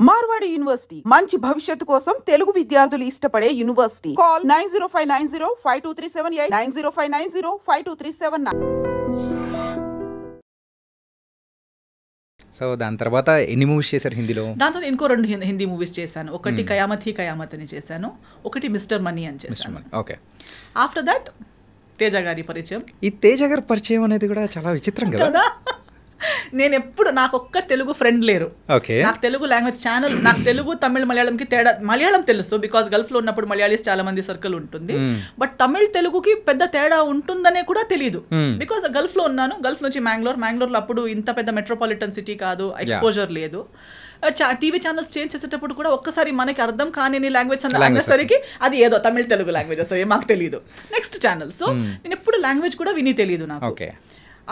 Marwadi university మంచి భవిష్యత్తు కోసం తెలుగు విద్యార్థులు ఇష్టపడే యూనివర్సిటీ. కాల్ 9059052378 9059052379. సో దాని తర్వాత ఎన్ని మూవీస్ చేశారు హిందీలో? దాంతో ఇంకో 2 హిందీ మూవీస్ చేశాను. ఒకటి కయామత్ హీ కయామత్ అని చేశాను, ఒకటి మిస్టర్ మనీ అని చేశాను. ఓకే. ఆఫ్టర్ దట్ తేజ గారి పరిచయం. ఈ తేజ గారి పరిచయం అనేది కూడా చాలా విచిత్రం కదా. నేను ఎప్పుడు నాకు ఒక్క తెలుగు ఫ్రెండ్ లేరు. నాకు తెలుగు లాంగ్వేజ్ ఛానల్, నాకు తెలుగు తమిళ మలయాళంకి తేడా. మలయాళం తెలుసు బికాస్ గల్ఫ్ లో ఉన్నప్పుడు మలయాళీస్ చాలా మంది సర్కిల్ ఉంటుంది. బట్ తమిళ్ తెలుగుకి పెద్ద తేడా ఉంటుందనే కూడా తెలియదు బికాస్ గల్ఫ్ లో ఉన్నాను. గల్ఫ్ నుంచి మ్యాంగ్లూర్ లో అప్పుడు ఇంత పెద్ద మెట్రోపాలిటన్ సిటీ కాదు, ఎక్స్పోజర్ లేదు. టీవీ ఛానల్స్ చేంజ్ చేసేటప్పుడు కూడా ఒక్కసారి మనకి అర్థం కాని లాంగ్వేజ్ అనేసరికి అది ఏదో తమిళ తెలుగు లాంగ్వేజ్ వస్తుంది, మాకు తెలియదు. Next channel. సో నేను ఎప్పుడు లాంగ్వేజ్ కూడా విని తెలియదు నాకు.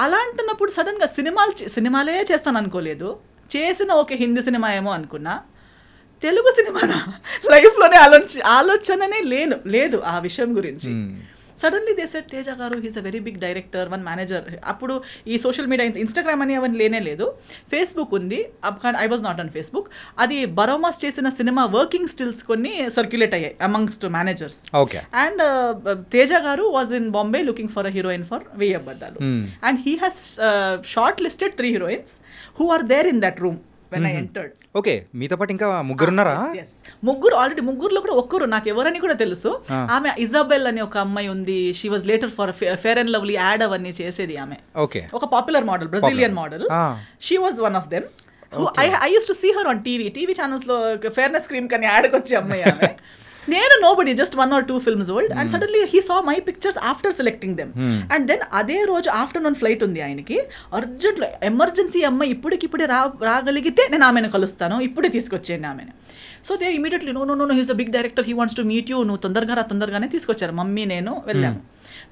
అలా అంటున్నప్పుడు సడన్గా సినిమాలే చేస్తాను అనుకోలేదు. చేసిన ఒక హిందీ సినిమా ఏమో అనుకున్నా, తెలుగు సినిమానా లైఫ్లోనే ఆలోచననే లేదు ఆ విషయం గురించి. సడన్లీ దే సెడ్ తేజ గారు he's a very big director, one manager. అప్పుడు ఈ సోషల్ మీడియా ఇన్స్టాగ్రామ్ అని అవన్నీ లేనే లేదు, ఫేస్బుక్ ఉంది. I was not on Facebook. అది బరోమాస్ చేసిన సినిమా వర్కింగ్ స్టిల్స్ కొన్ని సర్క్యులేట్ అయ్యాయి amongst managers. And Teja garu was in Bombay looking for a heroine for వెయ్యి అబద్ధాలు. And he has short listed 3 heroines who are there in that room when I entered. Okay, మీతో పాటు ఇంకా ముగ్గురు ఉన్నారా? ఆల్రెడీ ముగ్గురులో కూడా ఒక్కరు నాకు ఎవరని కూడా తెలుసు. ఆమె ఇజాబెల్ అని ఒక అమ్మాయి ఉంది. She was later for fair and lovely ad అవన్నీ చేసేది ఆమె. ఒక popular model, Brazilian model. She was one of them. I used to see her on TV channels లో ఫేర్నెస్ క్రీమ్ కని యాడ్కి వచ్చే అమ్మాయి ఆమె. నేను nobody, just 1 or 2 films old. And suddenly he saw my pictures after selecting them. And then అదే రోజు afternoon flight ఉంది ఆయనకి. అర్జెంట్లో ఎమర్జెన్సీ అమ్మాయి ఇప్పుడే రాగలిగితే నేను ఆమెను కలుస్తాను, ఇప్పుడే తీసుకొచ్చేయండి ఆమెను. So they immediately know he's a big director, he wants to meet you, నువ్వు తొందరగానే తీసుకొచ్చారు. మమ్మీ నేను వెళ్ళాము.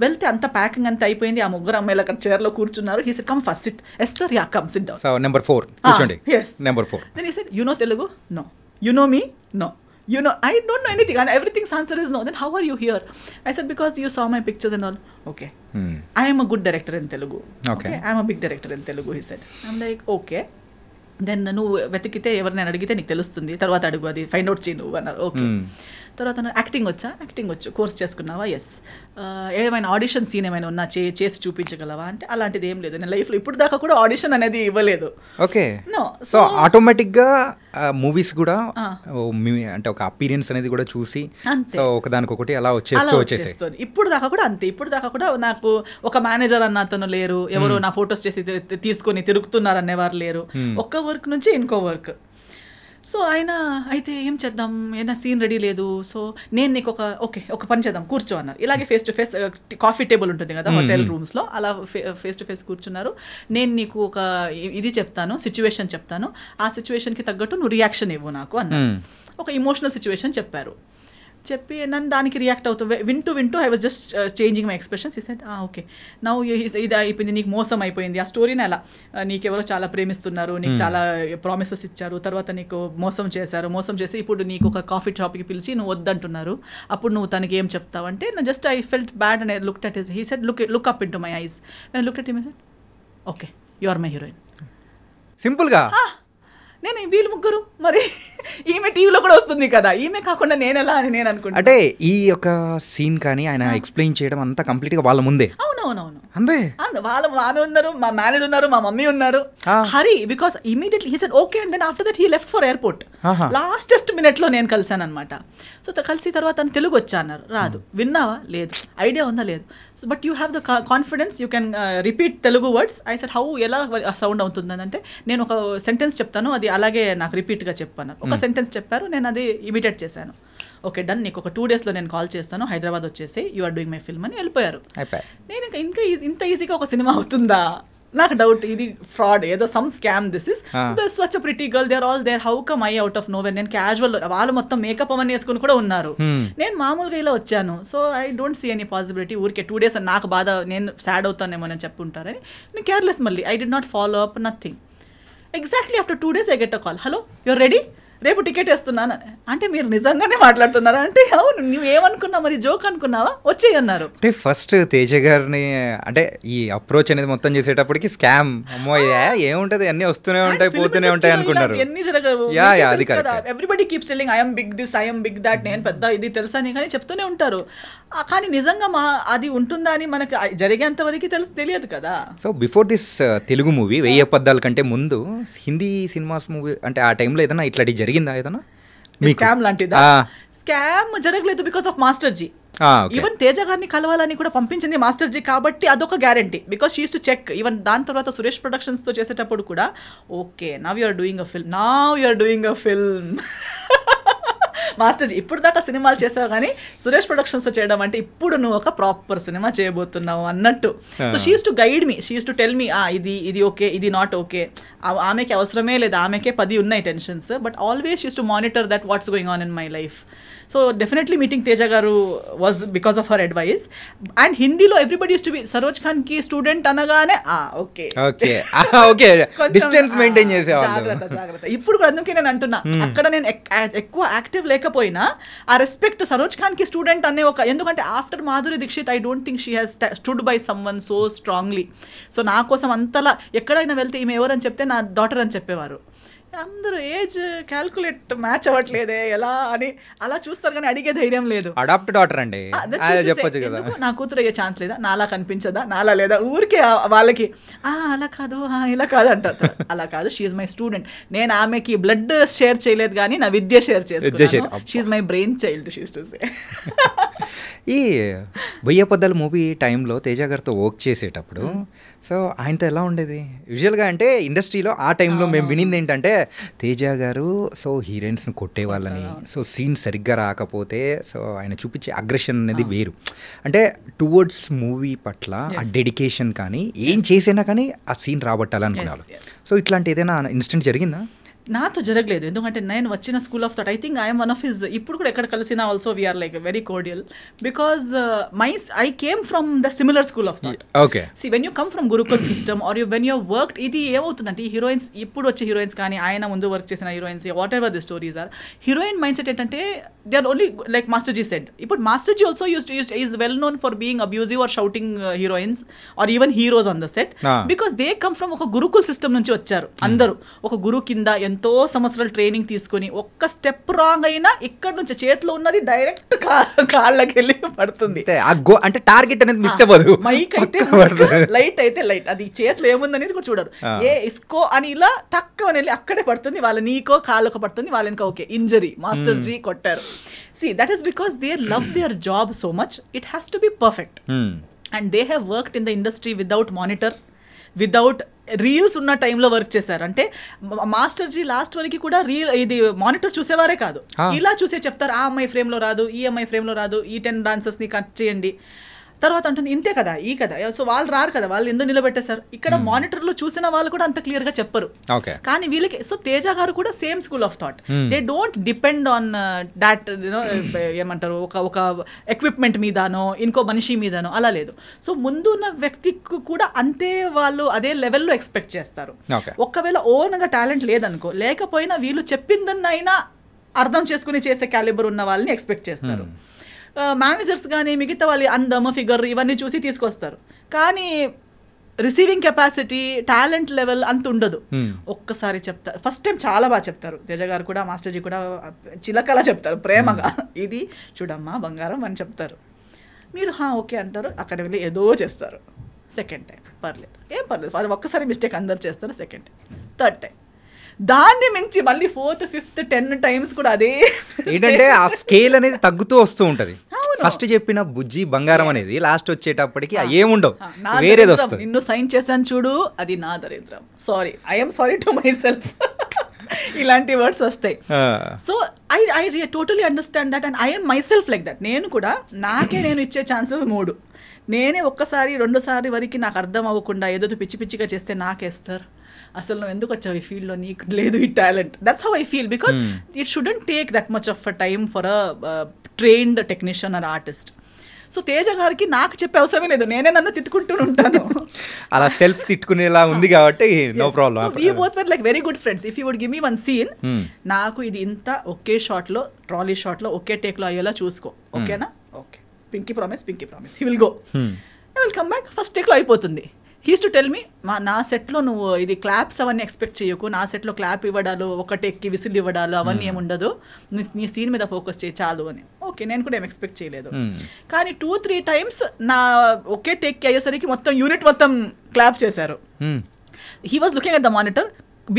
వెళ్తే అంత ప్యాకింగ్ అంతా అయిపోయింది. ఆ ముగ్గురు అమ్మాయిలు అక్కడ చైర్లో కూర్చున్నారు. He said come first SIT. Esther, yeah come SIT down. So number 4 కూర్చోండి. yes, number 4. then he said, you know Telugu? No. You know me? No. You know, I don't know anything, and everything's answer is no. Then how are you here? I said, because you saw my pictures and all. Okay. I am a good director in Telugu. Okay. I am a big director in Telugu, he said. I'm like, okay. Then నువ్వు వెతికితే ఎవరినైనా అడిగితే నీకు తెలుస్తుంది, తర్వాత అడుగు, అది find out చేయి నువ్వు అన్నారు. ఓకే. తర్వాత యాక్టింగ్ వచ్చు, కోర్స్ చేసుకున్నావా? ఎస్. ఏమైనా ఆడిషన్ సీన్ ఏమైనా ఉన్నా చేసి చూపించగలవా అంటే అలాంటిది ఏం లేదు. నేను లైఫ్లో ఇప్పుడు దాకా కూడా ఆడిషన్ అనేది ఇవ్వలేదు. ఓకే. నో. సో ఆటోమేటిక్గా మూవీస్ కూడా అంటే ఒక అపీరియన్స్ అనేది కూడా చూసి సో ఒకదానికొకటి అలా వచ్చేస్తుంది. ఇప్పుడు దాకా కూడా అంతే. ఇప్పుడు దాకా కూడా నాకు ఒక మేనేజర్ అన్న అతను లేరు, ఎవరు నా ఫొటోస్ చేసి తీసుకొని తిరుగుతున్నారు అనేవారు లేరు. ఒక్క వర్క్ నుంచి ఇంకో వర్క్. సో ఆయన అయితే ఏం చేద్దాం, ఏదైనా సీన్ రెడీ లేదు. సో నేను నీకు ఒక పని చేద్దాం, కూర్చో అన్నారు. ఇలాగే face to face coffee table ఉంటుంది కదా హోటల్ రూమ్స్లో, అలా ఫేస్ టు ఫేస్ కూర్చున్నారు. నేను నీకు ఒక ఇది చెప్తాను, సిచ్యువేషన్ చెప్తాను, ఆ సిచ్యువేషన్కి తగ్గట్టు నువ్వు రియాక్షన్ ఇవ్వు నాకు అన్నారు. ఒక ఇమోషనల్ సిచ్యువేషన్ చెప్పి నన్ను దానికి రియాక్ట్ అవుతూ వింటూ I was just changing my expressions. ఈ సెడ్ ఓకే నౌ ఇది అయిపోయింది, నీకు మోసం అయిపోయింది. ఆ స్టోరీని అలా నీకెవరో చాలా ప్రేమిస్తున్నారు, నీకు చాలా ప్రామిసెస్ ఇచ్చారు, తర్వాత నీకు మోసం చేసి ఇప్పుడు నీకు ఒక కాఫీ షాప్కి పిలిచి నువ్వు వద్దంటున్నారు, అప్పుడు నువ్వు తనకి ఏం చెప్తావు అంటే just I felt bad and I looked at his. He said look up in to my eyes. When I looked at him I said okay you are my heroine. సింపుల్గా. నేను వీళ్ళు ముగ్గురు, మరి ఈమె టీవీలో కూడా వస్తుంది కదా, ఈమె కాకుండా నేను ఎలా అని నేను అనుకుంటా. అంటే ఈ యొక్క సీన్ కానీ ఆయన ఎక్స్ప్లెయిన్ చేయడం అంతా కంప్లీట్ గా వాళ్ళ ముందే. అవునవునవును అంతే. ఆమె ఉన్నారు, మా మేనేజర్ ఉన్నారు, మా మమ్మీ ఉన్నారు. Hari because immediately he said okay. And then after that he left for airport. Lastest minute లో నేను కలిసాను అనమాట. సో కలిసి తర్వాత తెలుగు వచ్చా అన్నారు. రాదు. విన్నావా? లేదు. ఐడియా ఉందా? లేదు. So but you have the confidence, you can repeat Telugu words. I said how, ఎలా సౌండ్ అవుతుందని అంటే నేను ఒక సెంటెన్స్ చెప్తాను, అది అలాగే నాకు రిపీట్గా చెప్పాను. ఒక సెంటెన్స్ చెప్పారు, నేను అది ఇమిటేట్ చేశాను. ఓకే డన్, నీకు ఒక 2 daysలో నేను కాల్ చేస్తాను, హైదరాబాద్ వచ్చేసి you are doing my film అని వెళ్ళిపోయారు. నేను ఇంకా ఇంత ఈజీగా ఒక సినిమా అవుతుందా నాకు డౌట్. ఇది ఫ్రాడ్, ఏదో some scam. This is such a pretty girl, they are all there, how come I out of nowhere. నేను క్యాజువల్, వాళ్ళు మొత్తం మేకప్ అవన్నీ వేసుకుని కూడా ఉన్నారు, నేను మామూలుగా ఇలా వచ్చాను. So I don't see any possibility. ఊరికే 2 days అని నాకు బాధ, నేను సాడ్ అవుతానేమో అని చెప్పుంటారని నేను కేర్లెస్. మళ్ళీ I did not follow up nothing. Exactly after 2 days I get a call. Hello, you're ready? రేపు టికెట్ వేస్తున్నాను అంటే మీరు నిజంగానే మాట్లాడుతున్నారా అంటే అవును నువ్వు ఏమనుకున్నావు మరి జోక్ అనుకున్నావా వచ్చేయి అన్నారు. అంటే ఫస్ట్ తేజ గారిని అంటే ఈ అప్రోచ్ అనేది మొత్తం చేసేటప్పటికి స్కామ్ అమ్మో ఏముంటది అన్ని వస్తూనే ఉంటాయి పోతూనే ఉంటాయి అనుకున్నారు. ఎన్ని జరగవు అది correct. Everybody keeps telling I'm big this I'm big that నేను పెద్ద ఇది తెలుసా అని కానీ చెప్తూనే ఉంటారు. కానీ నిజంగా అది ఉంటుందా అని మనకి జరిగేంత వరకు తెలియదు కదా. So before this Telugu movie 1000 అబద్ధాల కంటే ముందు హిందీ సినిమాస్ మూవీ అంటే ఆ టైంలో ఏదైనా ఇట్లాంటి జరిగిందా ఏదైనా స్కామ్ లాంటిదా? స్కామ్ జరగలేదు because of master ji. Even Teja గారిని కలవాలని కూడా పంపించింది మాస్టర్ జీ కాబట్టి అదొక guarantee because she used to check. Even దాని తర్వాత సురేష్ ప్రొడక్షన్స్ తో చేసేటప్పుడు కూడా okay now you are doing a film master ji ఇప్పుడు దాకా సినిమాలు చేసావు కానీ సురేష్ ప్రొడక్షన్స్ చేయడం అంటే ఇప్పుడు నువ్వు ఒక ప్రాపర్ సినిమా చేయబోతున్నావు అన్నట్టు. So she used to guide me, she used to tell me ఇది ఓకే ఇది నాట్ ఓకే. ఆమెకి అవసరమే లేదు, ఆమెకే 10 ఉన్నాయి tensions, but always she used to monitor that what's going on in my life. So definitely meeting Teja garu was because of her advice. And హిందీలో everybody used to be Saroj Khan కి student అనగానే జాగ్రత్త. ఇప్పుడు కూడా అందుకే నేను అంటున్నా అక్కడ నేను ఎక్కువ యాక్టివ్ లేకపోయినా ఆ రెస్పెక్ట్ సరోజ్ ఖాన్ కి స్టూడెంట్ అనే ఒక, ఎందుకంటే after Madhuri Dixit I don't think she has stood by someone so strongly. So నా కోసం అంతలా ఎక్కడైనా వెళ్తే ఈమె ఎవరని చెప్తే నా డాటర్ అని చెప్పేవారు. అందరూ ఏజ్ క్యాల్కులేట్ మ్యాచ్ అవ్వట్లేదే ఎలా అని అలా చూస్తారు కానీ అడిగే ధైర్యం లేదు. అడాప్ట్ డాటర్ అండి చెప్పొచ్చు కదా, నా కూతురు అయ్యే ఛాన్స్ లేదా, నాలా కనిపించదా, నాలా లేదా, ఊరికే వాళ్ళకి అలా కాదు ఇలా కాదు అంటారు. అలా కాదు, షీఈ్ మై స్టూడెంట్. నేను ఆమెకి బ్లడ్ షేర్ చేయలేదు కానీ నా విద్య షేర్ చేసుకున్నాను. She's my brain child she used to say. ఈ 1000 అబద్ధాల మూవీ టైంలో తేజ గారితో వర్క్ చేసేటప్పుడు సో ఆయనతో ఎలా ఉండేది? యూజువల్గా అంటే ఇండస్ట్రీలో ఆ టైంలో మేము వినింది ఏంటంటే తేజ గారు సో హీరోయిన్స్ని కొట్టేవాళ్ళని, సో సీన్ సరిగ్గా రాకపోతే సో ఆయన చూపించే అగ్రెషన్ అనేది వేరు. అంటే టువర్డ్స్ మూవీ పట్ల ఆ డెడికేషన్ కానీ ఏం చేసినా కానీ ఆ సీన్ రాబట్టాలనుకున్నారు. సో ఇట్లాంటి ఏదైనా ఇన్సిడెంట్ జరిగిందా? నాతో జరగలేదు, ఎందుకంటే నేను వచ్చిన school of thought I think I'm one of his, ఇప్పుడు కూడా ఎక్కడ కలిసినా also we're like very cordial because I came from the similar school of thought. Okay, see when you come from gurukul system are you when you worked, ఇది ఏమవుతుందంటే ఈ heroines ఇప్పుడు వచ్చే heroines కానీ ఆయన ముందు వర్క్ చేసిన heroines whatever the stories are, heroine mindset ఏంటంటే they are only like master ji said. ఇప్పుడు master ji also is well known for being abusive or shouting heroines or even heroes on the set because they come from ఒక gurukul system నుంచి వచ్చారు. అందరూ ఒక గురువు కింద ఎంతో సంవత్సరాలు ట్రైనింగ్ తీసుకుని ఒక్క స్టెప్ రాంగ్ అయినా ఇక్కడ నుంచి చేతిలో ఉన్నది డైరెక్ట్ కాళ్ళకి వెళ్ళి పడుతుంది. అంటే టార్గెట్ అనేది మిస్ అవ్వదు. మైక్ అయితే లైట్ అయితే లైట్, అది చేతిలో ఏముందనేది కూడా చూడరు. ఇస్కో అని ఇలా టక్ అని వెళ్ళి అక్కడే పడుతుంది, వాళ్ళ నీకో కాళ్ళకో పడుతుంది, వాళ్ళకి ఓకే ఇంజరీ మాస్టర్ జీ కొట్టారు. See, that is because they love their job so much. It has to be perfect. And they have worked in the industry without monitor, without reels ఉన్న టైంలో వర్క్ చేశారు. అంటే master G last వరకు కూడా ఇది monitor చూసేవారే కాదు, ఇలా చూసే చెప్తారు ఆ అమ్మాయి ఫ్రేమ్లో రాదు, ఈ అమ్మాయి ఫ్రేమ్లో రాదు, ఈ 10 డాన్సర్స్ని కట్ చేయండి. తర్వాత అంటుంది ఇంతే కదా ఈ కదా, సో వాళ్ళు రారు కదా, వాళ్ళు ఎందుకు నిలబెట్టేశారు. ఇక్కడ మానిటర్లో చూసిన వాళ్ళు కూడా అంత క్లియర్గా చెప్పరు, కానీ వీళ్ళకి. సో తేజ గారు కూడా same school of thought. They don't depend on that ఏమంటారు ఒక ఎక్విప్మెంట్ మీదనో ఇంకో మనిషి మీదనో, అలా లేదు. సో ముందు ఉన్న వ్యక్తికి కూడా అంతే వాళ్ళు అదే లెవెల్లో ఎక్స్పెక్ట్ చేస్తారు. ఒకవేళ ఓన్గా టాలెంట్ లేదనుకో, లేకపోయినా వీళ్ళు చెప్పిందన్నైనా అర్థం చేసుకుని చేసే క్యాలిబర్ ఉన్న వాళ్ళని ఎక్స్పెక్ట్ చేస్తారు. మేనేజర్స్ కానీ మిగతా వాళ్ళు అందము ఫిగర్ ఇవన్నీ చూసి తీసుకొస్తారు, కానీ రిసీవింగ్ కెపాసిటీ టాలెంట్ లెవెల్ అంత ఉండదు. ఒక్కసారి చెప్తారు, ఫస్ట్ టైం చాలా బాగా చెప్తారు తేజ గారు కూడా, మాస్టర్ జీ కూడా చిలకలా చెప్తారు ప్రేమగా, ఇది చూడమ్మా బంగారం అని చెప్తారు. మీరు ఓకే అంటారు, అక్కడ వెళ్ళి ఏదో చేస్తారు. సెకండ్ టైం పర్లేదు, ఏం పర్లేదు, వాళ్ళు ఒక్కసారి మిస్టేక్ అందరు చేస్తారు. సెకండ్ టైం, థర్డ్ టైం, దాన్ని మించి మళ్ళీ 4th 5th 10 times కూడా అదే ఏంటంటే ఆ స్కేల్ అనేది తగ్గుతూ వస్తూ ఉంటది. ఫస్ట్ చెప్పిన బుజ్జి బంగారం అనేది లాస్ట్ వచ్చేటప్పటికి ఏముండవు, వేరేది వస్తుంది. నిన్ను సైన్ చేశాను చూడు, అది నా దరిద్రం, sorry I'm sorry to my self, ఇలాంటి వర్డ్స్ వస్తాయి. So I totally understand that and I'm my self like that. నేను కూడా నేను ఇచ్చే ఛాన్సెస్ 3, నేనే ఒక్కసారి 2 సారి వరకు నాకు అర్థం అవ్వకుండా ఏదో పిచ్చి పిచ్చిగా చేస్తే నాకేస్తారు, అసలు నువ్వు ఎందుకు వచ్చావు ఈ ఫీల్డ్లో, నీకు లేదు ఈ talent. That's how I feel because it shouldn't take that much of a time for a trained technician are artist. So Teja గారికి నాకు చెప్పే అవసరమే లేదు, నేనే నన్ను తిట్టుకుంటూ ఉంటాను. అలా సెల్ఫ్ తిట్టుకునేలా ఉంది కాబట్టి no problem. So we both were like very good friends. If you would give me one scene, నాకు ఇది ఇంత ఒకే షాట్ లో, ట్రాలీ షాట్ లో ఒకే టేక్ లో అయ్యేలా చూసుకో, ఓకేనా? Okay, pinky promise, he will go, I will come back, first take లో అయిపోతుంది. హీస్ టు టెల్ మీ, నా సెట్లో నువ్వు ఇది క్లాప్స్ అవన్నీ ఎక్స్పెక్ట్ చేయకు, నా సెట్లో క్లాప్ ఇవ్వడాలు, ఒక టేక్కి విసిల్ ఇవ్వడాలు అవన్నీ ఏముండదు, నీ సీన్ మీద ఫోకస్ చేయి చాలు అని. ఓకే, నేను కూడా ఏం ఎక్స్పెక్ట్ చేయలేదు. కానీ 2-3 టైమ్స్ నా ఒకే టేక్కి అయ్యేసరికి మొత్తం యూనిట్ మొత్తం క్లాప్ చేశారు. He was looking at the monitor,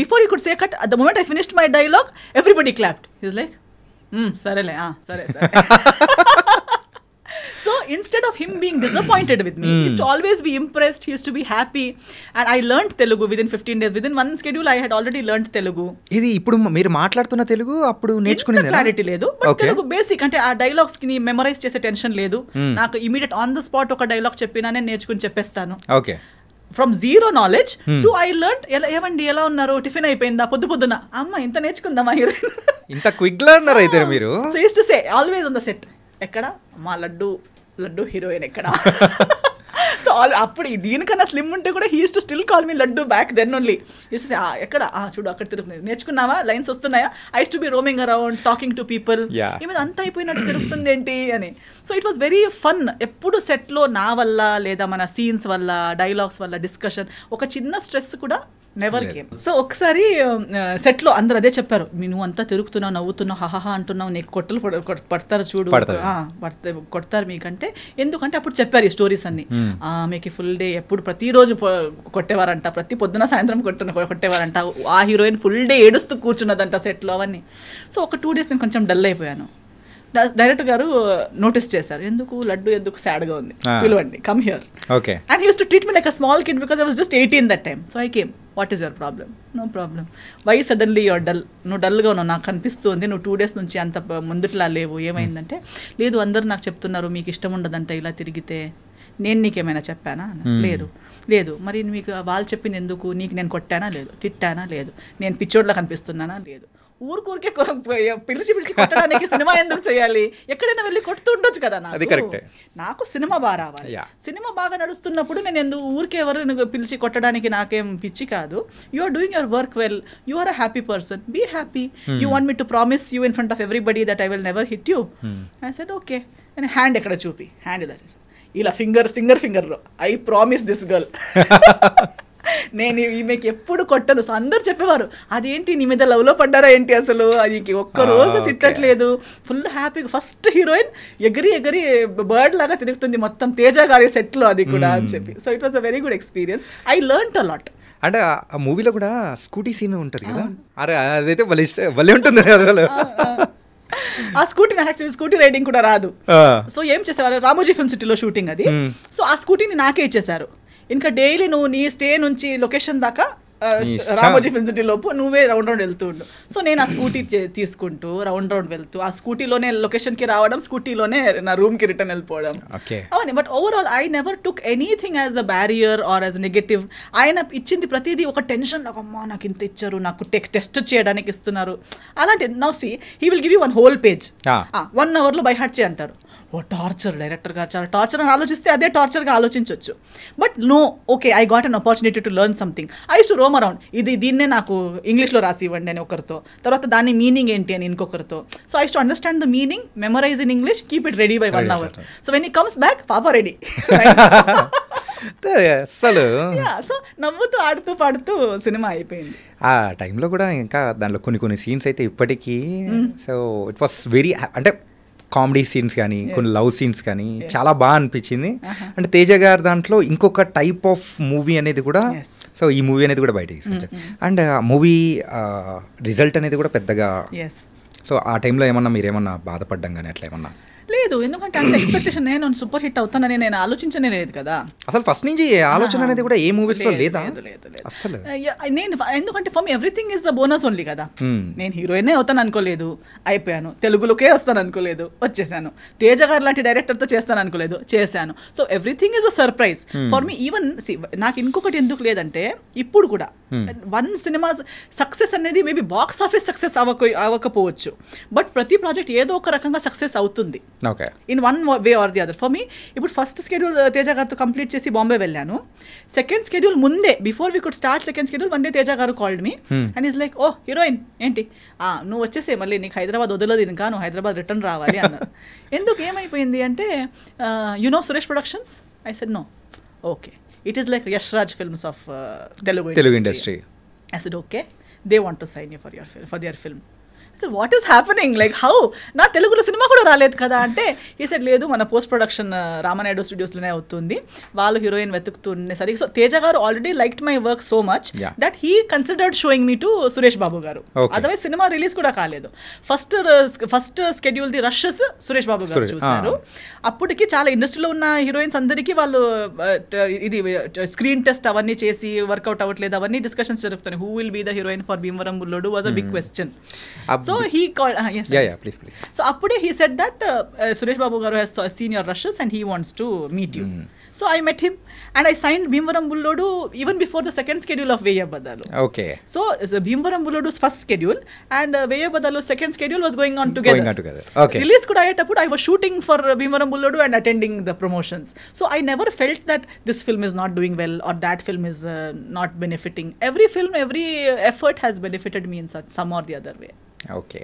before he could say cut, at the moment I finished my dialogue everybody clapped. He's like సరేలే, సరే. So instead of him being disappointed with me, he used to always be impressed, he used to be happy. And I learned Telugu within 15 days. Within one schedule I had already learned Telugu. ఇది ఇప్పుడు మీరు మాట్లాడుతున్న తెలుగు అప్పుడు నేర్చుకునేది clarity లేదు, but Telugu basic అంటే ఆ dialogues కి మెమరైజ్ చేసే టెన్షన్ లేదు నాకు. ఇమీడియట్ ఆన్ ద స్పాట్ ఒక డైలాగ్ చెప్పినా నేను నేర్చుకుని చెప్పేస్తాను. Okay, from zero knowledge to I learn. ఏమండి ఎలా ఉన్నారు, టిఫిన్ అయిపోయిందా, పొద్దున అమ్మ ఇంత నేర్చుకుందామా హీరోయిన్, ఇంత క్విక్ లెర్నర్ అయితే మీరు. So use to say always on the set, ఎక్కడ మా లడ్డు హీరోయిన్ ఎక్కడ. సో అప్పుడు దీనికన్నా స్లిమ్ ఉంటే కూడా he used to still call me laddu back then only. Used to say ఎక్కడ, చూడు అక్కడ తిరుగుతుంది, నేర్చుకున్నావా, లైన్స్ వస్తున్నాయా, I used to be roaming around talking to people, ఏమైనా అంతా అయిపోయినట్టు తిరుగుతుంది ఏంటి అని. So it was very fun. ఎప్పుడు సెట్లో నా వల్ల లేదా మన సీన్స్ వల్ల, డైలాగ్స్ వల్ల డిస్కషన్, ఒక చిన్న స్ట్రెస్ కూడా నెవర్ గేమ్. సో ఒకసారి సెట్లో అందరు అదే చెప్పారు, నువ్వు అంతా తిరుగుతున్నావు, నవ్వుతున్నావు, హహహా అంటున్నావు, నీకు కొట్టలు పడతారు చూడు, కొడతారు మీకంటే. ఎందుకంటే అప్పుడు చెప్పారు ఈ స్టోరీస్ అన్ని, మీకు ఫుల్ డే ఎప్పుడు ప్రతిరోజు కొట్టేవారంట, ప్రతి పొద్దున సాయంత్రం కొట్టేవారంట, ఆ హీరోయిన్ ఫుల్ డే ఏడుస్తూ కూర్చున్నదంట సెట్లో అవన్నీ. సో ఒక 2 days నేను కొంచెం డల్ అయిపోయాను. డైరెక్టర్ గారు నోటీస్ చేశారు, ఎందుకు సాడ్గా ఉంది, పిలవండి, come here. Okay, and he used to treat me like a small kid because I was just 18 that time. So I came, what is your problem? No problem. Why suddenly your dull? నువ్వు డల్గా ఉన్నావు, నాకు కనిపిస్తుంది, నువ్వు 2 days నుంచి అంత ముందుట్లా లేవు, ఏమైందంటే, లేదు అందరూ నాకు చెప్తున్నారు మీకు ఇష్టం ఉండదంట ఇలా తిరిగితే, నేను నీకేమైనా చెప్పానా? లేదు. మరి మీకు వాళ్ళు చెప్పింది ఎందుకు? నీకు నేను కొట్టానా? లేదు. తిట్టానా? లేదు. నేను పిచ్చోడ్లా కనిపిస్తున్నానా? లేదు. ఊరికే పిలిచి కొట్టడానికి సినిమా ఎందుకు చేయాలి? ఎక్కడైనా వెళ్ళి కొడుతూ ఉండొచ్చు కదా. నాకు సినిమా బాగా రావాలి. సినిమా బాగా నడుస్తున్నప్పుడు నేను ఎందుకు ఊరికే ఎవరు పిలిచి కొట్టడానికి నాకేం పిచ్చి కాదు. You are doing your work well, you are a happy person, be happy. You want me to promise you in front of everybody that I will never hit you. I said okay. నేను hand ఎక్కడ చూపి, hand ఇలా చేశాను, ఇలా ఫింగర్లో I promise this girl, నేను ఈమెకి ఎప్పుడు కొట్టను. సో అందరు చెప్పేవారు, అదేంటి నీ మీద లవ్లో పడ్డారా ఏంటి అసలు, అది ఒక్కరోజు తిట్టట్లేదు, ఫుల్ హ్యాపీగా. ఫస్ట్ హీరోయిన్ ఎగిరి బర్డ్ లాగా తిరుగుతుంది మొత్తం తేజ గారి సెట్లో, అది కూడా అని చెప్పి. So it was a very good experience. I learned a lot. అంటే ఆ మూవీలో కూడా స్కూటీ సీన్ ఉంటుంది కదా, అరే అదైతే భలే ఉంటుంది అసలు. ఆ స్కూటీ నాకు యాక్చువల్లీ స్కూటీ రైడింగ్ కూడా రాదు. సో ఏం చేసేవారు, రామోజీ ఫిల్మ్ సిటీలో షూటింగ్ అది. సో ఆ స్కూటీని నాకే ఇచ్చేసారు. ఇంకా డైలీ నువ్వు నీ స్టే నుంచి లొకేషన్ దాకా రామోజీ ఫిల్మ్ సిటీ లోపు నువ్వే రౌండ్ వెళ్తూ ఉండు. సో నేను ఆ స్కూటీ తీసుకుంటూ రౌండ్ వెళ్తూ ఆ స్కూటీలోనే లొకేషన్కి రావడం, స్కూటీలోనే నా రూమ్కి రిటర్న్ వెళ్ళిపోవడం అవన్నీ. But overall I never took anything as a barrier or as a negative. ఆయన ఇచ్చింది ప్రతిదీ ఒక టెన్షన్, నాకు అమ్మా నాకు ఇంత ఇచ్చారు, నాకు టెస్ట్ చేయడానికి ఇస్తున్నారు అలాంటి. Now see he will give you 1 whole page, 1 hourలో బై హార్ట్ చేయి అంటారు. ఓ టార్చర్, డైరెక్టర్ గారు చాలా టార్చర్ అని ఆలోచిస్తే అదే టార్చర్గా ఆలోచించవచ్చు. But no, okay I got an opportunity to learn something. I used to roam around, దీన్నే నాకు ఇంగ్లీష్లో రాసి ఇవ్వండి అని ఒకరితో, తర్వాత దాని మీనింగ్ ఏంటి అని ఇంకొకరితో. So I used to understand the meaning, memorize in English, keep it ready by 1 hour. So when he comes back, పాపా రెడీ. అసలు సో నవ్వుతూ ఆడుతూ పాడుతూ సినిమా అయిపోయింది. ఆ టైంలో కూడా ఇంకా దాంట్లో కొన్ని సీన్స్ అయితే ఇప్పటికీ, సో ఇట్ వాస్ వెరీ, అంటే కామెడీ సీన్స్ కానీ కొన్ని లవ్ సీన్స్ కానీ చాలా బాగా అనిపించింది. అంటే తేజ గారు దాంట్లో ఇంకొక టైప్ ఆఫ్ మూవీ అనేది కూడా, సో ఈ మూవీ అనేది కూడా బయట తీసుకొచ్చారు. అండ్ మూవీ రిజల్ట్ అనేది కూడా పెద్దగా, సో ఆ టైంలో ఏమన్నా మీరేమన్నా బాధపడ్డం కానీ అట్లా ఏమన్నా? లేదు, ఎందుకంటే అంత ఎక్స్పెక్టేషన్, నేను సూపర్ హిట్ అవుతానని నేను ఆలోచించనే లేదు కదా అసలు. ఫస్ట్ నుంచి ఆలోచన అనేది కూడా ఏ మూవీస్ లో లేదా అసలు. నేను ఎందుకంటే for me everything is the bonus only కదా. నేను హీరోయినే అవుతాను అనుకోలేదు, అయిపోయాను. తెలుగులోకే వస్తాను అనుకోలేదు, వచ్చేసాను. తేజ గారు లాంటి డైరెక్టర్తో చేస్తాను అనుకోలేదు, చేశాను. So everything is a surprise for me. Even నాకు ఇంకొకటి ఎందుకు లేదంటే, ఇప్పుడు కూడా 1 సినిమా సక్సెస్ అనేది మేబీ బాక్స్ ఆఫీస్ సక్సెస్ అవ్వకపోవచ్చు, బట్ ప్రతి ప్రాజెక్ట్ ఏదో ఒక రకంగా సక్సెస్ అవుతుంది. Okay. In one way or the other. For me ఇప్పుడు ఫస్ట్ స్కెడ్యూల్ తేజ గారితో కంప్లీట్ చేసి బాంబే వెళ్ళాను. సెకండ్ స్కెడ్యూల్ ముందే before we could start second schedule one day Teja garu called me and is like, oh heroine ఏంటి నువ్వు వచ్చేసే, మళ్ళీ నీకు హైదరాబాద్ వదలదు ఇంకా, నువ్వు హైదరాబాద్ రిటర్న్ రావాలి అన్నారు. ఎందుకు ఏమైపోయింది అంటే, Suresh productions? I said no. Okay, it is like Yashraj films of Telugu industry. I said, okay, they want to sign you for their film. I said, what is happening? Like, how? నా తెలుగులో సినిమా కూడా రాలేదు కదా అంటే, ఈ సెడ్ లేదు, మన post production Ramanaidu స్టూడియోస్లోనే అవుతుంది, వాళ్ళు heroine వెతుకుతుండేసరికి. So Teja garu already liked my work so much that he considered showing me to Suresh Babu garu. Otherwise సినిమా రిలీజ్ కూడా కాలేదు. First schedule the rushes Suresh Babu garu చూశారు. అప్పటికి చాలా ఇండస్ట్రీలో ఉన్న హీరోయిన్స్ అందరికీ వాళ్ళు ఇది స్క్రీన్ టెస్ట్ అవన్నీ చేసి వర్కౌట్ అవ్వట్లేదు, అవన్నీ డిస్కషన్స్ జరుగుతున్నాయి. Who will be the heroine for Bhimavaram Bullodu was a big question. So he called, yes. Yeah, please. So appude he said that Suresh Babu garu has seen your rushes and he wants to meet you. So I met him and I signed Bhimvaram Bullodu even before the second schedule of Veya Badalu. Okay. So Bhimvaram Bullodu's first schedule and Veya Badalu's second schedule was going on together. Okay. Release kuda ayetappudu I was shooting for Bhimvaram Bullodu and attending the promotions. So I never felt that this film is not doing well or that film is not benefiting. Every film, every effort has benefited me in some or the other way. Okay.